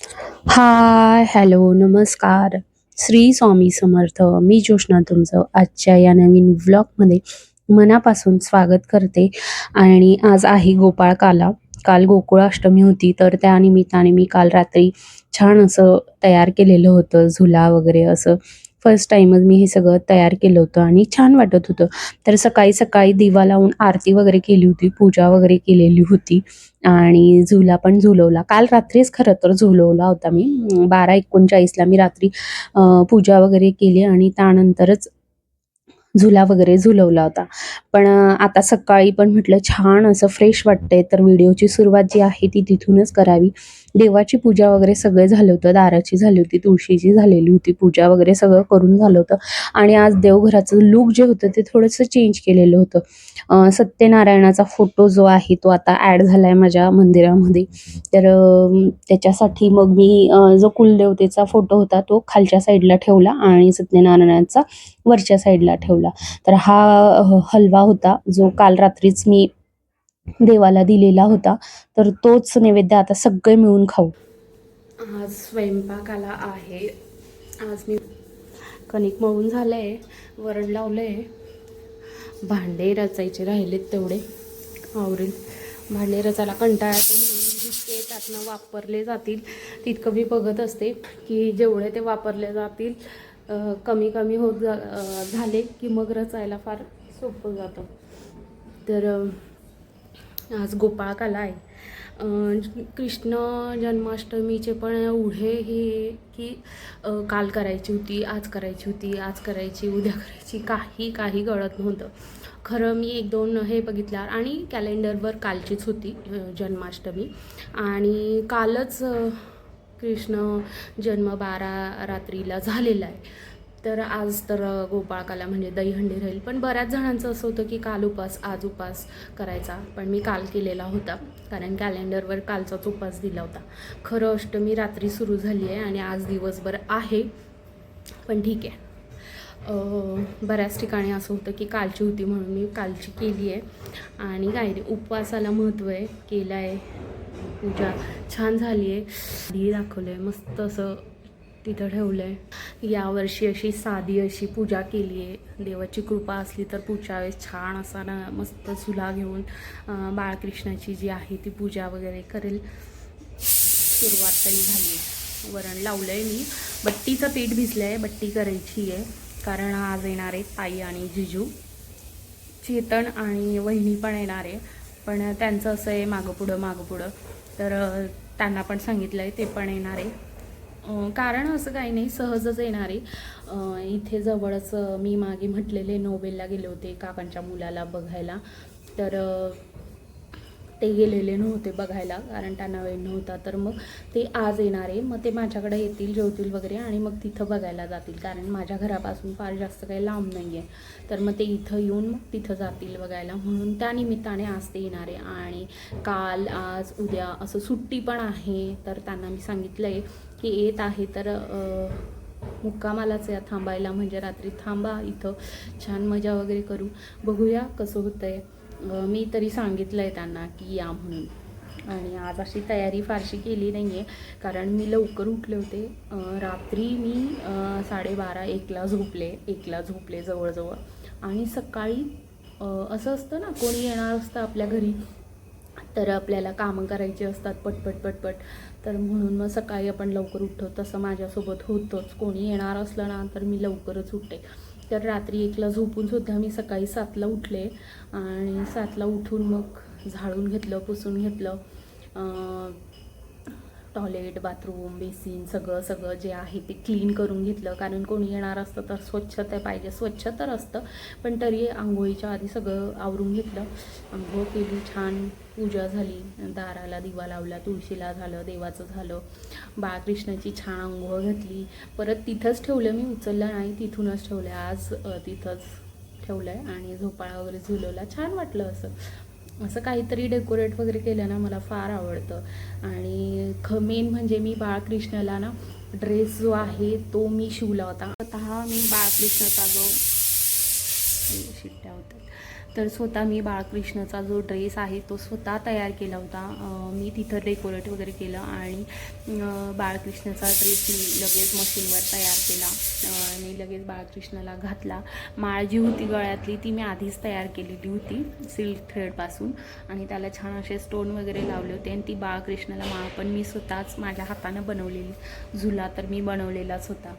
हाय, hello, नमस्कार. श्री स्वामी समर्थ. मी जोशना तुमचं आजच्या या नवीन व्लॉगमध्ये मनापासून स्वागत करते. आणि आज आहे गोपाळकाला. काल गोकुळाष्टमी होती, तर त्या निमित्ताने मी काल रात्री छान असं तयार केलेलं होतं, झुला वगैरे असं. फर्स्ट टाईमच मी हे सगळं तयार केलं होतं आणि छान वाटत होतं. तर सकाळी-सकाळी दिवा लावून आरती वगैरे केली होती, पूजा वगैरे केलेली होती. आणि झुला पण झुलवला. काल रात्रीच खरं तर झुलवला होता मी. 12:39ला मी रात्री पूजा वगैरे केली आणि त्यानंतरच झुला वगैरे झुलवला होता. पण आता सकाळी पण म्हटलं छान असं फ्रेश वाटतंय, तर व्हिडिओची सुरुवात जी आहे ती तिथूनच करावी. देवाची पूजा वगैरे सगळं झालं होतं. दाराची झाली होती, तुळशीची झालेली होती पूजा वगैरे सगळं करून झालं होतं. आणि आज देवघराचं लूक जे होतं ते थोडंसं चेंज केलेलं होतं. सत्यनारायणाचा फोटो जो आहे तो आता ॲड झालाय माझ्या मंदिरामध्ये. तर त्याच्यासाठी मग मी जो कुलदेवतेचा फोटो होता तो खालच्या साईडला ठेवला आणि सत्यनारायणाचा वरच्या साईडला ठेवला. तर हा हलवा होता जो काल रात्रीच मी देवाला दिलेला होता. तर तोच नैवेद्य आता सगळे मिळून खाऊ. आज स्वयंपाकाला आहे. आज मी कणिक मळून झालंय, वरण लावलंय, भांडे रचायचे राहिलेत तेवढे आवरेल. भांडे रचायला कंटाळा येतो म्हणून जितके त्यातनं वापरले जातील तितकं मी बघत असते की जेवढे ते वापरले जातील कमी कमी झाले की मग रचायला फार सोपं जातं. तर आज गोपाळकाला आहे. कृष्ण जन्माष्टमीचे पण एवढे हे की काल करायची होती, आज करायची होती, आज करायची, उद्या करायची, काही कळत नव्हतं. खरं मी 1-2 हे बघितलं आणि कॅलेंडरवर कालचीच होती जन्माष्टमी. आणि कालच कृष्ण जन्म 12 रात्रीला झालेला आहे. तर आज तर गोपाळकाला म्हणजे दहीहंडी राहील. पण बऱ्याच जणांचं असं होतं की काल उपास आज उपास करायचा, पण मी काल केलेला होता कारण कॅलेंडरवर कालचाच उपास दिला होता. खरं अष्टमी रात्री सुरू झाली आहे आणि आज दिवसभर आहे, पण ठीक आहे. बऱ्याच ठिकाणी असं होतं की कालची होती म्हणून मी कालची केली आहे. आणि काय नाही, उपवासाला महत्त्व आहे. केलं आहे, पूजा छान झाली आहे. आधी दाखवलं आहे, मस्त असं तिथं ठेवलं आहे. यावर्षी अशी साधी अशी पूजा केली आहे. देवाची कृपा असली तर पुढच्या वेळेस छान असा ना मस्त झुला घेऊन बाळकृष्णाची जी आहे ती पूजा वगैरे करेल. सुरुवात तरी झाली. वरण लावलं आहे मी. बट्टीचं पीठ भिजलं आहे, बट्टी करायची आहे कारण आज येणार आहेत ताई आणि जिजू. चेतन आणि वहिनी पण येणार आहे, पण त्यांचं असं आहे मागं पुढं. तर त्यांना पण सांगितलं आहे ते पण येणार आहे. कारण असं काही नाही, सहजच येणार आहे. इथे जवळच मी मागे म्हटलेले नोबेलला गेले होते काकांच्या मुलाला बघायला. तर ते गेलेले नव्हते बघायला कारण त्यांना वेळ नव्हता. तर मग ते आज येणार आहे. मग ते माझ्याकडे येतील, जेवतील वगैरे आणि मग तिथं बघायला जातील कारण माझ्या घरापासून फार जास्त काही लांब नाही आहे. तर मग ते इथं येऊन मग तिथं जातील बघायला, म्हणून त्या निमित्ताने आज ते येणार आहे. आणि काल आज उद्या असं सुट्टी पण आहे. तर त्यांना मी सांगितलं आहे की येत आहे तर मुक्कामालाच या थांबायला, म्हणजे रात्री थांबा इथं, छान मजा वगैरे करू. बघूया कसं होतं आहे. मी तरी सांगितलं आहे त्यांना की या म्हणून. आणि आज अशी तयारी फारशी केली नाही आहे कारण मी लवकर उठले होते. रात्री मी 12:30-1ला झोपले जवळजवळ. आणि सकाळी असं असतं ना, कोणी येणार असतं आपल्या घरी तर आपल्याला कामं करायची असतात पटपट. तर म्हणून मग सकाळी आपण लवकर उठतो. तसं माझ्यासोबत होतंच. कोणी येणार असलं ना तर मी लवकरच उठते. तर रात्री 1ला झोपूनसुद्धा मी सकाळी 7ला उठले. आणि 7ला उठून मग झाडून घेतलं, पुसून घेतलं. टॉयलेट, बाथरूम, बेसिन सगळं जे आहे ते क्लीन करून घेतलं कारण कोणी येणार असतं तर स्वच्छता पाहिजे. स्वच्छ तर असतं पण तरी आंघोळीच्या आधी सगळं आवरून घेतलं. आंघोळ केली, छान पूजा झाली, दाराला दिवा लावला, तुळशीला झालं, देवाचं झालं, बाळकृष्णाची छान आंघोळ घातली. परत तिथंच ठेवलं, मी उचललं नाही, तिथूनच ठेवलं. आज तिथंच ठेवलं आहे आणि झोपाळा वगैरे झुलवला. छान वाटलं असं काहीतरी डेकोरेट वगैरे केलं ना, मला फार आवडतं. आणि मेन म्हणजे मी बाळकृष्णाला ना ड्रेस जो आहे तो मी शिवला होता. स्वतः मी बाळकृष्णाचा जो शिट्ट्या होतात तर स्वतः मी बाळकृष्णाचा जो ड्रेस आहे तो स्वतः तयार केला होता. मी तिथं डेकोरेट वगैरे केलं आणि बाळकृष्णाचा ड्रेस मी लगेच मशीनवर तयार केला आणि लगेच बाळकृष्णाला घातला. माळ जी होती गळ्यातली ती मी आधीच तयार केलेली होती सिल्क थ्रेडपासून आणि त्याला छान असे स्टोन वगैरे लावले होते आणि ती बाळकृष्णाला माळ पण मी स्वतःच माझ्या हातानं बनवलेली. झुला तर मी बनवलेलाच होता,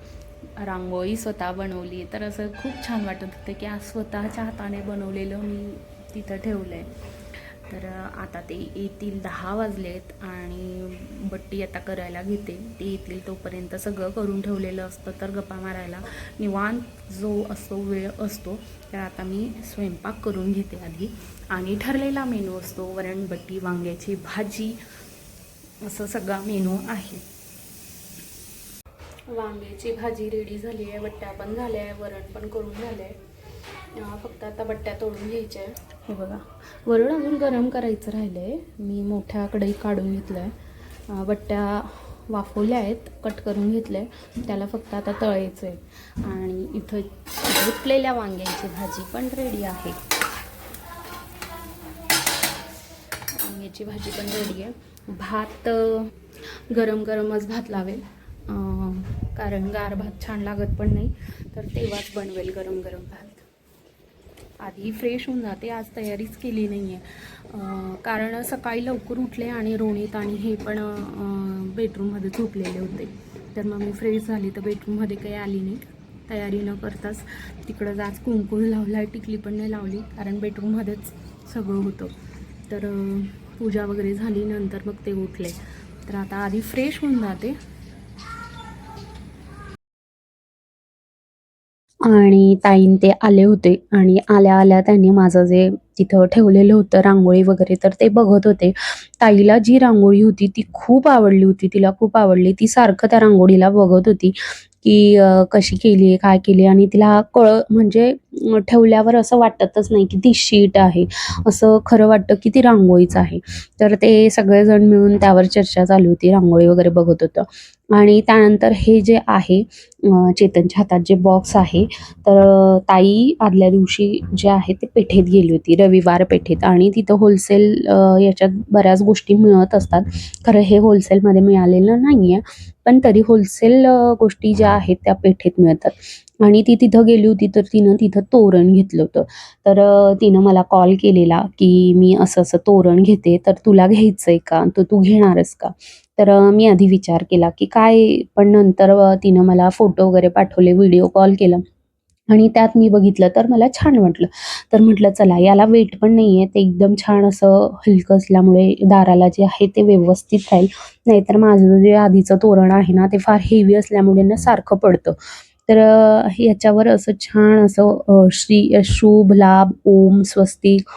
रांगोळी स्वतः बनवली. तर असं खूप छान वाटत होतं की आज स्वतःच्या हाताने बनवलेलं मी तिथं ठेवलं आहे. तर आता ते येतील 10 वाजलेत आणि बट्टी आता करायला घेते. ते येतील तोपर्यंत सगळं करून ठेवलेलं असतं तर गप्पा मारायला निवांत जो असतो वेळ असतो. तर आता मी स्वयंपाक करून घेते आधी आणि ठरलेला मेनू असतो वरण बट्टी वांग्याची भाजी असं सगळा मेनू आहे. वांग्याची भाजी रेडी झाली आहे, बट्ट्या पण झाल्या आहे, वरण पण करून झालं आहे. फक्त आता बट्ट्या तोडून घ्यायच्या आहे. हे बघा, वरण अजून गरम करायचं राहिलं आहे. मी मोठ्या कढईत काढून घेतलं आहे. बट्ट्या वाफवल्या आहेत, कट करून घेतलं आहे. त्याला फक्त आता तळायचं आहे आणि इथं धुतलेल्या वांग्यांची भाजी पण रेडी आहे. वांग्याची भाजी पण रेडी आहे. भात गरम गरमच भात लावेल कारण गार भात छान लागत पण नाही, तर तेव्हाच बनवेल गरम गरम भात. आधी फ्रेश होऊन जाते, आज तयारीच केली नाही आहे कारण सकाळी लवकर उठले आणि रोणित आणि हे पण बेडरूममध्ये झोपलेले होते. तर मग मी फ्रेश झाली तर बेडरूममध्ये काही आली नाही. तयारी न करताच तिकडं आज कुंकू लावला आहे, टिकली पण नाही लावली कारण बेडरूममध्येच सगळं होतं. तर पूजा वगैरे झाली नंतर मग ते उठले. तर आता आधी फ्रेश होऊन जाते. आणि ताईन ते आले होते आणि आल्या आल्या त्यांनी माझं जे तिथं ठेवलेलं होतं रांगोळी वगैरे तर ते बघत होते. ताईला जी रांगोळी होती ती खूप आवडली होती, तिला खूप आवडली. ती सारखं त्या रांगोळीला बघत होती की कशी केली आहे, काय केली आणि तिला म्हणजे ठेवल्यावर असं वाटतच नाही की ती शीट आहे, असं खरं वाटतं की ती रांगोळीच आहे. तर ते सगळेजण मिळून त्यावर चर्चा चालू होती, रांगोळी वगैरे बघत होतं. आणि त्यानंतर हे जे आहे चेतनच्या हातात जे बॉक्स आहे, तर ताई आदल्या दिवशी जे आहे ते पेठेत गेली होती, रविवार पेठेत आणि तिथं होलसेल याच्यात बऱ्याच गोष्टी मिळत असतात. खरं हे होलसेलमध्ये मिळालेलं नाही आहे, पण तरी होलसेल गोष्टी ज्या आहेत त्या पेठेत मिळतात. आणि ती तिथं गेली होती तर तिनं तिथं तोरण घेतलं होतं. तर तिनं मला कॉल केलेला की मी असं असं तोरण घेते, तर तुला घ्यायचं आहे का, तर तू घेणारस का. तर मी आधी विचार केला की काय, पण नंतर तिनं मला फोटो वगैरे पाठवले, व्हिडिओ कॉल केला आणि त्यात मी बघितलं तर मला छान वाटलं. तर म्हटलं चला याला वेट पण नाही आहे, ते एकदम छान असं हलकं असल्यामुळे दाराला जे आहे ते व्यवस्थित राहील. नाहीतर माझं जे आधीचं तोरण आहे ना ते फार हेवी असल्यामुळे ना सारखं पडतं. तर ह्याच्यावर असं छान असं श्री शुभ लाभ ओम स्वस्तिक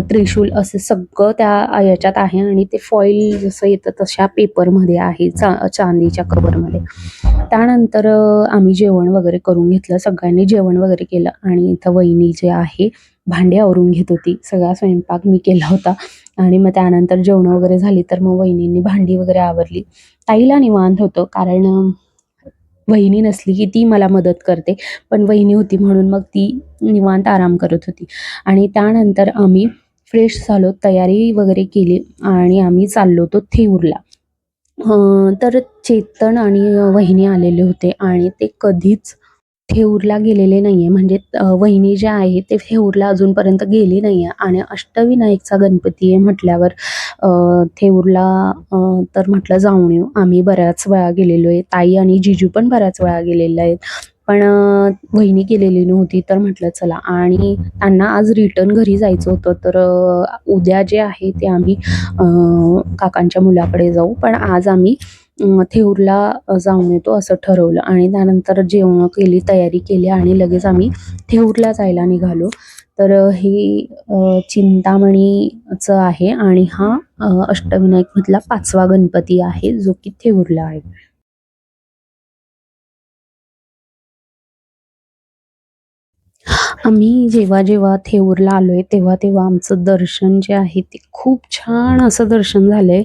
त्रिशूल असं सगळं त्या याच्यात आहे आणि ते फॉईल जसं येतं तशा पेपरमध्ये आहे, चांदीच्या कव्हरमध्ये. त्यानंतर आम्ही जेवण वगैरे करून घेतलं, सगळ्यांनी जेवण वगैरे केलं आणि इथं वहिनी जे आहे भांडे आवरून घेत होती. सगळा स्वयंपाक मी केला होता आणि मग त्यानंतर जेवणं वगैरे झाली तर मग वहिनींनी भांडी वगैरे आवरली. ताईला निवांत होतं कारण वहिनी नसली की ती मला मदत करते, पण वहिनी होती म्हणून मग ती निवांत आराम करत होती. आणि त्यानंतर आम्ही फ्रेश झालो, तयारी वगैरे केली आणि आम्ही चाललो होतो थेऊरला. तर चेतन आणि वहिनी आलेले होते आणि ते कधीच थेऊरला गेलेले नाही आहे. म्हणजे वहिनी ज्या आहेत ते थेऊरला अजूनपर्यंत गेली नाही आहे आणि अष्टविनायकचा गणपती आहे म्हटल्यावर थेऊरला तर म्हटलं जाऊन येऊ. आम्ही बऱ्याच वेळा गेलेलो आहे. ताई आणि जिजू पण बऱ्याच वेळा गेलेल्या आहेत. पण वहिनी गेलेली नव्हती तर म्हटलं चला आणि त्यांना आज रिटर्न घरी जायचं होतं. तर उद्या जे आहे ते आम्ही काकांच्या मुलाकडे जाऊ. पण आज आम्ही थेऊरला जाऊन येतो असं ठरवलं आणि त्यानंतर जेवणं केली, तयारी केली आणि लगेच आम्ही थेऊरला जायला निघालो. तर हे चिंतामणीचं आहे आणि हा अष्टविनायकमधला 5वा गणपती आहे जो की थेऊरला आहे. आम्ही जेव्हा जेव्हा थेऊरला आलोय तेव्हा तेव्हा आमचं दर्शन जे आहे ते खूप छान असं दर्शन झालंय.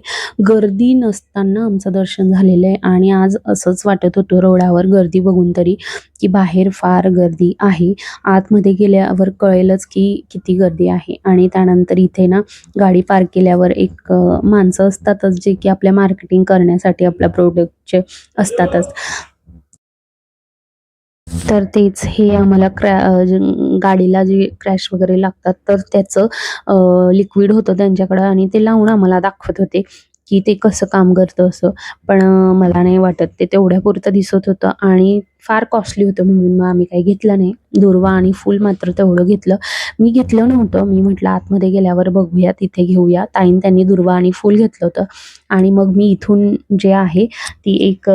गर्दी नसताना आमचं दर्शन झालेलं आहे आणि आज असंच वाटत होतं रोडावर गर्दी बघून तरी, की बाहेर फार गर्दी आहे. आतमध्ये गेल्यावर कळेलच की किती गर्दी आहे आणि त्यानंतर इथे ना गाडी पार्क केल्यावर एक माणसं असतातच जे की आपल्या मार्केटिंग करण्यासाठी आपल्या प्रोडक्टचे असतातच. तर तेच हे आम्हाला गाडीला जे क्रॅश वगैरे लागतात तर त्याचं लिक्विड होतं त्यांच्याकडं आणि ते लावून आम्हाला दाखवत होते, की ते कसं काम करतं असं. पण मला नाही वाटत ते तेवढ्यापुरतं दिसत होतं आणि फार कॉस्टली होतं म्हणून मग आम्ही काही घेतलं नाही. दुर्वा आणि फूल मात्र तेवढं घेतलं. मी घेतलं नव्हतं. मी म्हटलं आतमध्ये गेल्यावर बघूया, तिथे घेऊया. त्यांनी दुर्वा आणि फूल घेतलं होतं आणि मग मी इथून जे आहे ती एक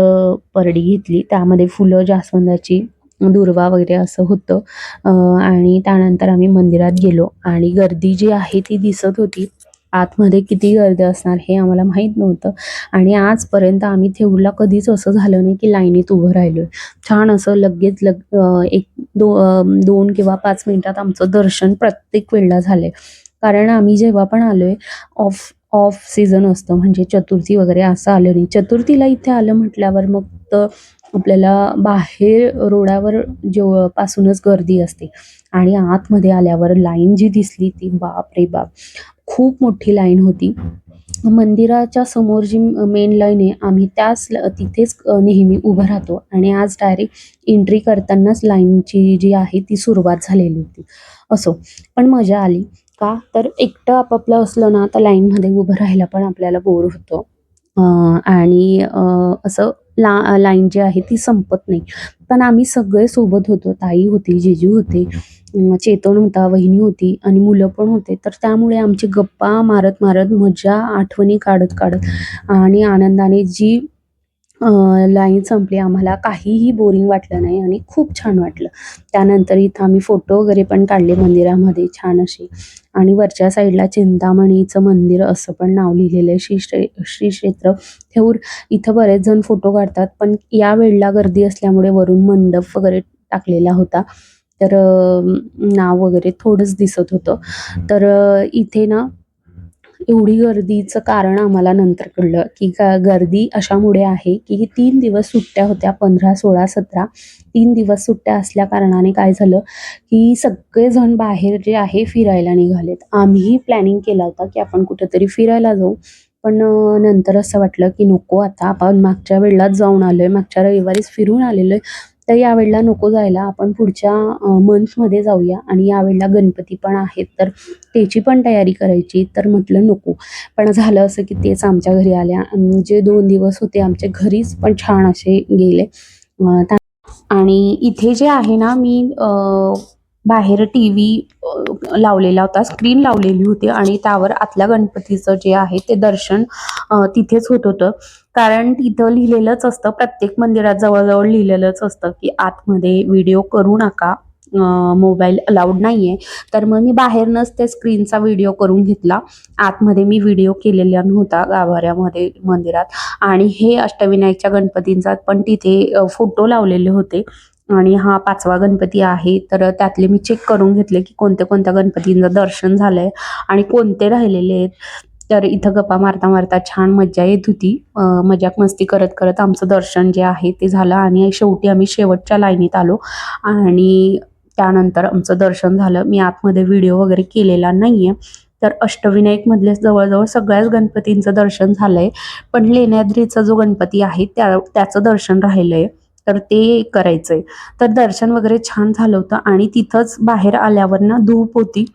परडी घेतली. त्यामध्ये फुलं जास्वंदाची दुर्वा वगैरे असं होतं. आणि त्यानंतर आम्ही मंदिरात गेलो आणि गर्दी जी आहे ती दिसत होती. आतमध्ये किती गर्दी असणार हे आम्हाला माहीत नव्हतं आणि आजपर्यंत आम्ही थेऊरला कधीच असं झालं नाही की लाईनीत उभं राहिलोय. छान असं लगेच 2 किंवा 5 मिनिटात आमचं दर्शन प्रत्येक वेळेला झालंय. कारण आम्ही जेव्हा पण आलोय ऑफ ऑफ सीझन असतं म्हणजे चतुर्थी वगैरे असं आलं नाही. चतुर्थीला इथे आलं म्हटल्यावर मग तर आपल्याला बाहेर रोडावर पासूनच गर्दी असते आणि आतमध्ये आल्यावर लाईन जी दिसली ती बाप रे बाप! खूप मोठी लाईन होती. मंदिराच्या समोर जी मेन लाईन आहे आम्ही तिथेच नेहमी उभं राहतो आणि आज डायरेक्ट एंट्री करतानाच लाईनची जी आहे ती सुरुवात झालेली होती. असो, पण मजा आली. का? तर एकटं आपापलं असलं ना तर लाईनमध्ये उभं राहायला पण आपल्याला बोर होतं. आणि असं लाईन जी आहे ती संपत नाही. पण आम्ही सगळे सोबत होतो. ताई होती, जीजू होते, चेतन होता, वहिनी होती आणि मुलं पण होते. तर त्यामुळे आमची गप्पा मारत-मारत मजा, आठवणी काढत-काढत आणि आनंदाने जी लाईन संपली. आम्हाला काहीही बोरिंग वाटलं नाही आणि खूप छान वाटलं. त्यानंतर इथं आम्ही फोटो वगैरे पण काढले मंदिरामध्ये छान असे आणि वरच्या साईडला चिंतामणीचं मंदिर असं पण नाव लिहिलेलं आहे. श्री क्षेत्र थेऊर. इथं बरेच जण फोटो काढतात, पण या वेळेला गर्दी असल्यामुळे वरून मंडप वगैरे टाकलेला होता. तर नाव वगैरे थोडंच दिसत होतं. तर इथे ना एवढी गर्दीचं कारण आम्हाला नंतर कळलं, की गर्दी अशामुळे आहे, की 3 दिवस सुट्ट्या होत्या 15, 16, 17 3 दिवस सुट्ट्या असल्या कारणाने काय झालं, की सगळेजण बाहेर जे आहे फिरायला निघालेत. आम्हीही प्लॅनिंग केला होता, की आपण कुठेतरी फिरायला जाऊ. पण नंतर असं वाटलं, की नको आता आपण मागच्या वेळेलाच जाऊन आलोय, मागच्या रविवारीच फिरून आलेलो आहे. तर यावेळेला नको जायला. आपण पुढच्या मंथमध्ये जाऊया आणि यावेळेला गणपती पण आहेत, तर त्याची पण तयारी करायची. तर म्हटलं नको. पण झालं असं, की तेच आमच्या घरी आल्या आणि जे 2 दिवस होते आमचे घरीच पण छान असे गेले. आणि इथे जे आहे ना मी बाहेर टीव्ही लावलेला होता, स्क्रीन लावलेली होती आणि त्यावर आतल्या गणपतीचं जे आहे ते दर्शन तिथेच होत होतं. कारण तिथं लिहिलेलंच असतं, प्रत्येक मंदिरात जवळ-जवळ लिहिलेलंच असतं, की आतमध्ये व्हिडिओ करू नका. मोबाईल अलाउड नाहीये. तर मग मी बाहेरनच त्या स्क्रीनचा व्हिडिओ करून घेतला. आतमध्ये मी व्हिडिओ केलेला नव्हता गाभाऱ्यामध्ये मंदिरात आणि हे अष्टविनायकच्या गणपतींचा पण तिथे फोटो लावलेले होते. आणि हा 5वा गणपती आहे. तर त्यातले मी चेक करून घेतले, की कोणत्या-कोणत्या गणपतींचं दर्शन झालंय आणि कोणते राहिलेले आहेत. तर इथं गप्पा मारता-मारता छान मज्जा येत होती. मजाक मस्ती करत-करत आमचं दर्शन जे आहे ते झालं आणि शेवटी आम्ही शेवटच्या लाईनीत आलो आणि त्यानंतर आमचं दर्शन झालं. मी आतमध्ये व्हिडिओ वगैरे केलेला नाहीये. तर अष्टविनायकमधले जवळ-जवळ सगळ्याच गणपतींचं दर्शन झालंय. पण लेण्याद्रीचा जो गणपती आहे त्याचं दर्शन राहिलंय. तर ते करायचंय. तर दर्शन वगैरे छान झालं होतं आणि तिथंच बाहेर आल्यावर ना धूप होती.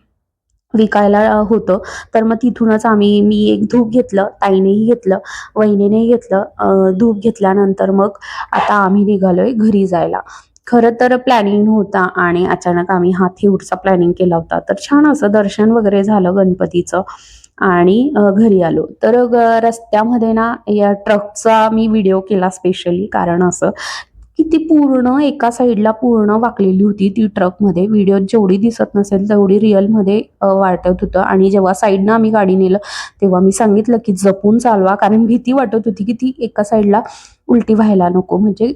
विकायला होतं. तर मग तिथूनच मी एक धूप घेतलं, ताईनेही घेतलं, वहिनीनेही घेतलं. धूप घेतल्यानंतर मग आता आम्ही निघालोय घरी जायला. खरं तर प्लॅनिंग होता आणि अचानक आम्ही हा थेऊरचा प्लॅनिंग केला होता. तर छान असं दर्शन वगैरे झालं गणपतीचं आणि घरी आलो. तर रस्त्यामध्ये ना या ट्रकचा मी व्हिडिओ केला स्पेशली कारण असं की ती पूर्ण एका साईडला पूर्ण वाकलेली होती ती ट्रकमध्ये. व्हिडिओत जेवढी दिसत नसेल तेवढी रिअलमध्ये वाटत होतं आणि जेव्हा साईडनं आम्ही गाडी नेलं, तेव्हा मी सांगितलं की जपून चालवा कारण भीती वाटत होती की ती एका साईडला उलटी व्हायला नको म्हणजे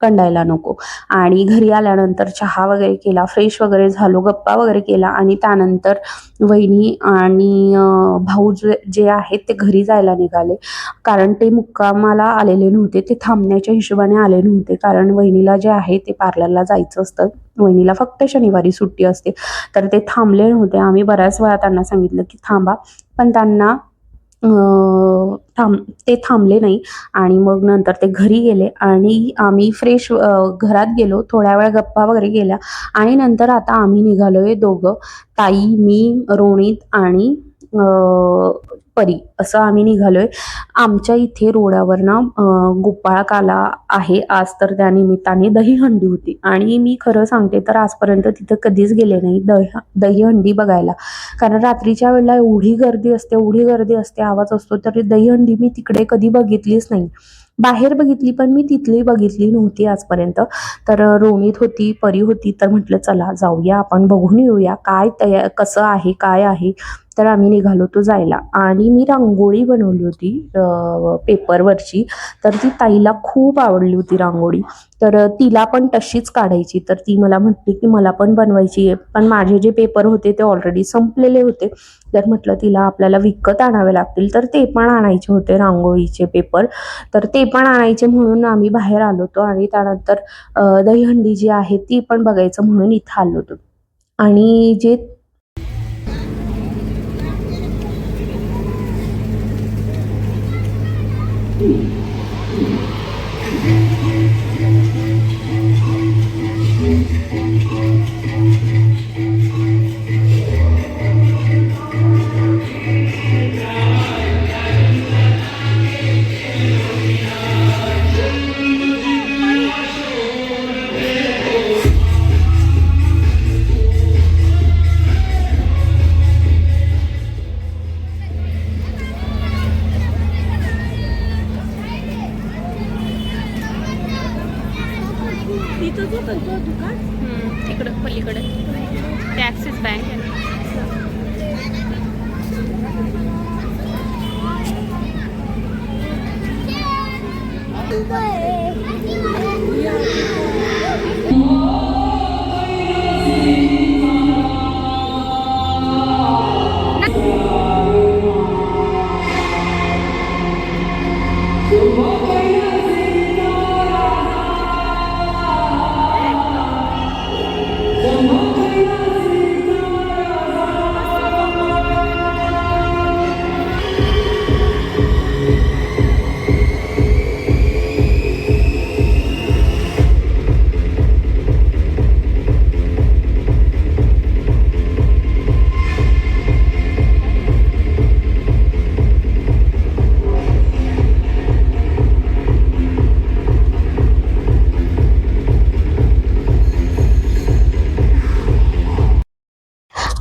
कंडायला नको. आणि घरी आल्यानंतर चहा वगैरे केला, फ्रेश वगैरे झालो, गप्पा वगैरे केला आणि त्यानंतर वहिनी आणि भाऊ जे आहेत ते घरी जायला निघाले. कारण ते मुक्कामाला आलेले नव्हते, ते थांबण्याच्या हिशोबाने आले नव्हते. कारण वहिनीला जे आहे ते पार्लरला जायचं असतं. वहिनीला फक्त शनिवारी सुट्टी असते, तर ते थांबले नव्हते. आम्ही बऱ्याच वेळा त्यांना सांगितलं की थांबा, पण त्यांना ते थांबले नाही. आणि मग नंतर ते घरी गेले आणि आम्ही फ्रेश घरात गेलो, थोड्या वेळ गप्पा वगैरे केल्या आणि नंतर आता आम्ही निघालोय दोघं, ताई, मी, रोनित आणि परी, असं आम्ही निघालोय. आमच्या इथे रोडावर ना गोपाळकाला आहे आज, तर त्या निमित्ताने दहीहंडी होती आणि मी खरं सांगते तर आजपर्यंत तिथं कधीच गेले नाही दहीहंडी बघायला. कारण रात्रीच्या वेळेला एवढी गर्दी असते, एवढी गर्दी असते, आवाज असतो, तर दहीहंडी मी तिकडे कधी बघितलीच नाही. बाहेर बघितली पण मी तिथली बघितली नव्हती आजपर्यंत. तर रोनित होती, परी होती, तर म्हटलं चला जाऊया, आपण बघून येऊया काय कसं आहे काय आहे. तर आम्ही निघालो तो जायला आणि मी रांगोळी बनवली होती पेपरवरची. तर ती ताईला खूप आवडली होती रांगोळी, तर तिला पण तशीच काढायची. तर ती मला म्हटली की मला पण बनवायची आहे, पण माझे जे पेपर होते ते ऑलरेडी संपलेले होते. तर म्हटलं तिला आपल्याला विकत आणावे लागतील, तर ते पण आणायचे होते रांगोळीचे पेपर. तर ते पण आणायचे म्हणून आम्ही बाहेर आलो होतो आणि त्यानंतर दहीहंडी जी आहे ती पण बघायचं म्हणून इथं आलो होतो. आणि जे तिकडं पलीकडे ते ॲक्सिस बँक आहे.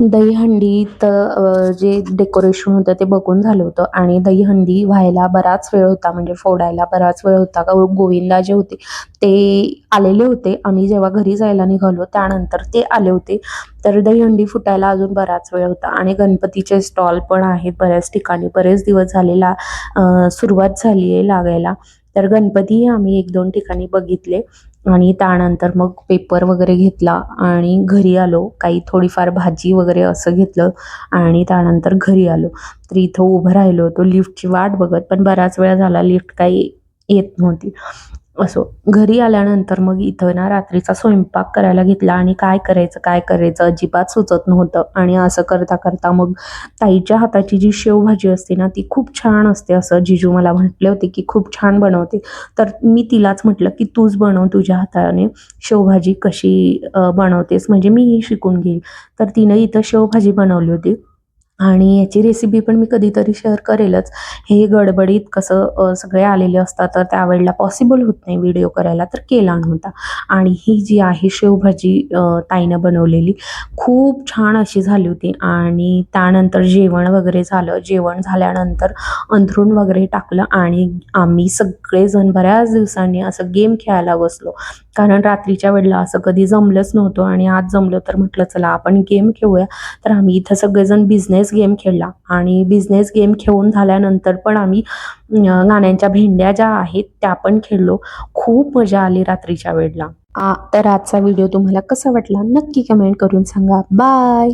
दहीहंडीत जे डेकोरेशन होतं ते बघून झालं होतं आणि दहीहंडी व्हायला बराच वेळ होता, म्हणजे फोडायला बराच वेळ होता. गोविंदा जे होते ते आलेले होते. आम्ही जेव्हा घरी जायला निघालो त्यानंतर ते आले होते. तर दहीहंडी फुटायला अजून बराच वेळ होता आणि गणपतीचे स्टॉल पण आहेत बऱ्याच ठिकाणी. बरेच दिवस झालेला सुरुवात झाली आहे लागायला. तर गणपतीही आम्ही 1-2 ठिकाणी बघितले आणि त्यानंतर मग पेपर वगैरे घेतला आणि घरी आलो. काही थोडीफार भाजी वगैरे असं घेतलं आणि त्यानंतर घरी आलो. तर इथं उभं राहिलो होतो लिफ्टची वाट बघत, पण बराच वेळ झाला लिफ्ट काही येत नव्हती. असो, घरी आल्यानंतर मग इथं ना रात्रीचा स्वयंपाक करायला घेतला आणि काय करायचं अजिबात सुचत नव्हतं. आणि असं करता करता मग ताईच्या हाताची जी शेवभाजी असते ना ती खूप छान असते, असं जिजू मला म्हटले होते की खूप छान बनवते. तर मी तिलाच म्हटलं की तूच बनव तुझ्या हाताने शेवभाजी, कशी बनवतेस, म्हणजे मीही शिकून घेईल. तर तिनं इथं शेवभाजी बनवली होती आणि याची रेसिपी पण मी कधीतरी शेअर करेलच. हे गडबडीत कसं सगळे आलेले असतात, तर त्यावेळेला पॉसिबल होत नाही व्हिडिओ करायला, तर केला नव्हता. आणि ही जी आहे शेवभाजी ताईनं बनवलेली खूप छान अशी झाली होती. आणि त्यानंतर जेवण वगैरे झालं. जेवण झाल्यानंतर अंथरूण वगैरे टाकलं आणि आम्ही सगळेजण बऱ्याच दिवसांनी असं गेम खेळायला बसलो. कारण रात्रीच्या वेळेला असं कधी जमलंच नव्हतं आणि आज जमलं तर म्हटलं चला आपण गेम खेळूया. तर आम्ही इथं सगळेजण बिझनेस गेम खेळला आणि बिझनेस गेम खेळून झाल्यानंतर पण आम्ही गाण्यांच्या भेंड्या ज्या आहेत त्या पण खेळलो. खूप मजा आली रात्रीच्या वेळेला. तर आजचा व्हिडिओ तुम्हाला कसा वाटला नक्की कमेंट करून सांगा. बाय.